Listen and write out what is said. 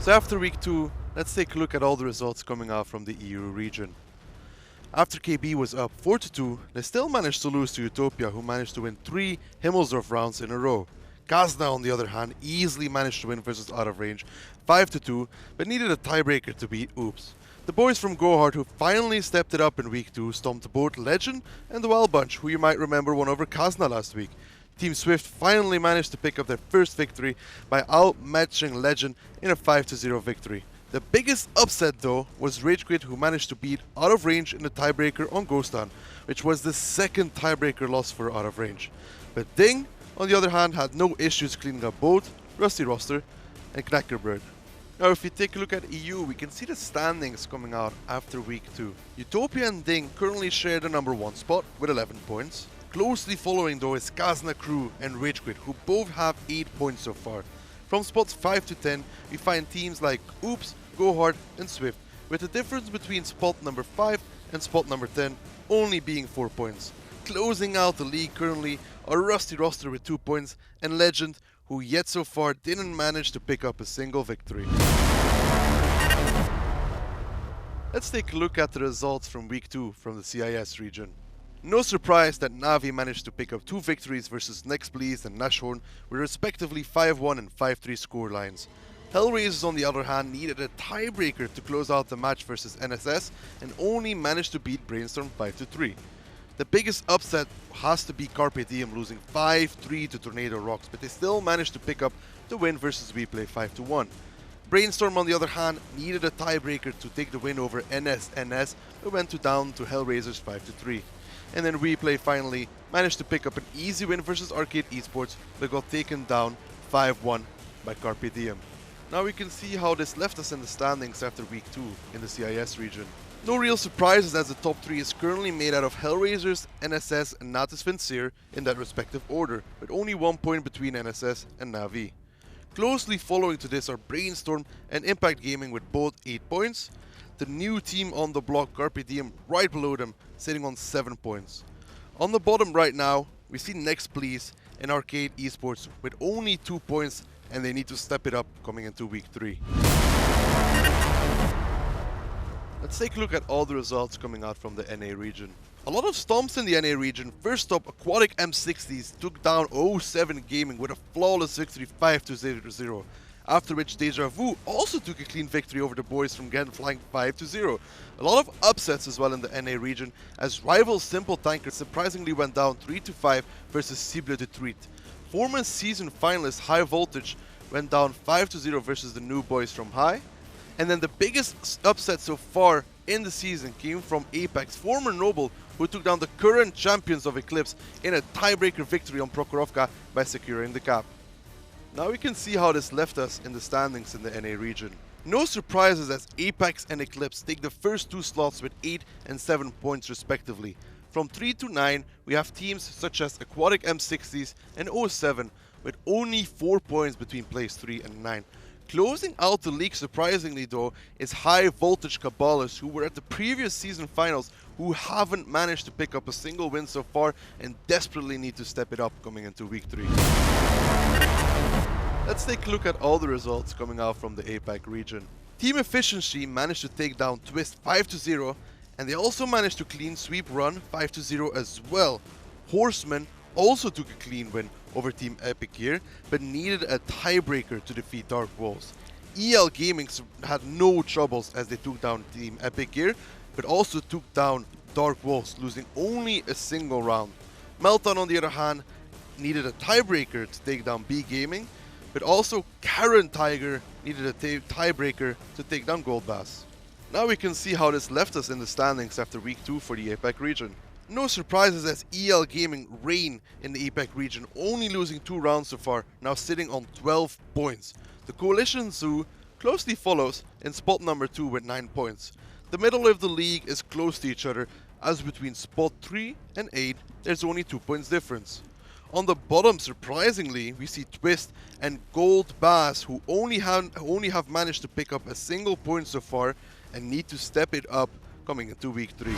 So after week 2, let's take a look at all the results coming out from the EU region. After KB was up 4-2, they still managed to lose to Utopia, who managed to win 3 Himmelsdorf rounds in a row. Gazna, on the other hand, easily managed to win versus Out of Range 5-2, but needed a tiebreaker to beat Oops. The boys from Gohard, who finally stepped it up in week 2, stomped both Legend and the Wild Bunch, who you might remember won over Kazna last week. Team Swift finally managed to pick up their first victory by outmatching Legend in a 5-0 victory. The biggest upset though was Ragequit, who managed to beat Out of Range in the tiebreaker on Ghostan, which was the second tiebreaker loss for Out of Range. But Ding, on the other hand, had no issues cleaning up both Rusty Roster and Knackerbird. Now if we take a look at EU, we can see the standings coming out after week 2. Utopia and Ding currently share the number 1 spot with 11 points. Closely following though is Kazna Crew and Ragequit, who both have 8 points so far. From spots 5 to 10, we find teams like Oops, Gohard and Swift, with the difference between spot number 5 and spot number 10 only being 4 points. Closing out the league currently are Rusty Roster with 2 points and Legend, who yet so far didn't manage to pick up a single victory. Let's take a look at the results from week 2 from the CIS region. No surprise that Navi managed to pick up 2 victories versus Next Please and Nashorn with respectively 5-1 and 5-3 scorelines. Hellraisers on the other hand needed a tiebreaker to close out the match versus NSS and only managed to beat Brainstorm 5-3. The biggest upset has to be Carpe Diem losing 5-3 to Tornado Rocks, but they still managed to pick up the win versus WePlay 5-1. Brainstorm on the other hand needed a tiebreaker to take the win over NS, but went down to Hellraisers 5-3. And then WePlay finally managed to pick up an easy win versus Arcade Esports, but got taken down 5-1 by Carpe Diem. Now we can see how this left us in the standings after week 2 in the CIS region. No real surprises, as the top 3 is currently made out of Hellraisers, NSS and Natus Vincere in that respective order, with only 1 point between NSS and Navi. Closely following to this are Brainstorm and Impact Gaming with both 8 points. The new team on the block, Carpe Diem, right below them, sitting on 7 points. On the bottom right now, we see Next Please and Arcade Esports with only 2 points, and they need to step it up coming into week 3. Let's take a look at all the results coming out from the NA region. A lot of stomps in the NA region. First up, Aquatic M60s took down 07 Gaming with a flawless victory 5-0. After which Deja Vu also took a clean victory over the boys from Gen flying 5-0. A lot of upsets as well in the NA region, as rival Simple Tanker surprisingly went down 3-5 versus Cible de Truite. Former season finalist High Voltage went down 5-0 versus the new boys from High. And then the biggest upset so far in the season came from APAC's former Noble, who took down the current champions of Eclipse in a tiebreaker victory on Prokhorovka by securing the cap. Now we can see how this left us in the standings in the NA region. No surprises, as Apex and Eclipse take the first 2 slots with 8 and 7 points respectively. From 3 to 9, we have teams such as Aquatic M60s and 07 with only 4 points between place 3 and 9. Closing out the league surprisingly though is High Voltage Caballas, who were at the previous season finals, who haven't managed to pick up a single win so far and desperately need to step it up coming into week 3. Let's take a look at all the results coming out from the APAC region. Team Efficiency managed to take down Twist 5-0, and they also managed to clean sweep Run 5-0 as well. Horseman also took a clean win over Team Epic here, but needed a tiebreaker to defeat Dark Wolves. EL Gaming had no troubles as they took down Team Epic here, but also took down Dark Wolves, losing only a single round. Meltdown on the other hand needed a tiebreaker to take down B Gaming, but also Karen Tiger needed a tiebreaker to take down Gold Bass. Now we can see how this left us in the standings after week 2 for the APAC region. No surprises, as EL Gaming reign in the APAC region, only losing 2 rounds so far, now sitting on 12 points. The Coalition Zoo closely follows in spot number 2 with 9 points. The middle of the league is close to each other, as between spot 3 and 8 there's only 2 points difference. On the bottom, surprisingly, we see Twist and Gold Bass, who only have managed to pick up a single point so far and need to step it up coming into week 3.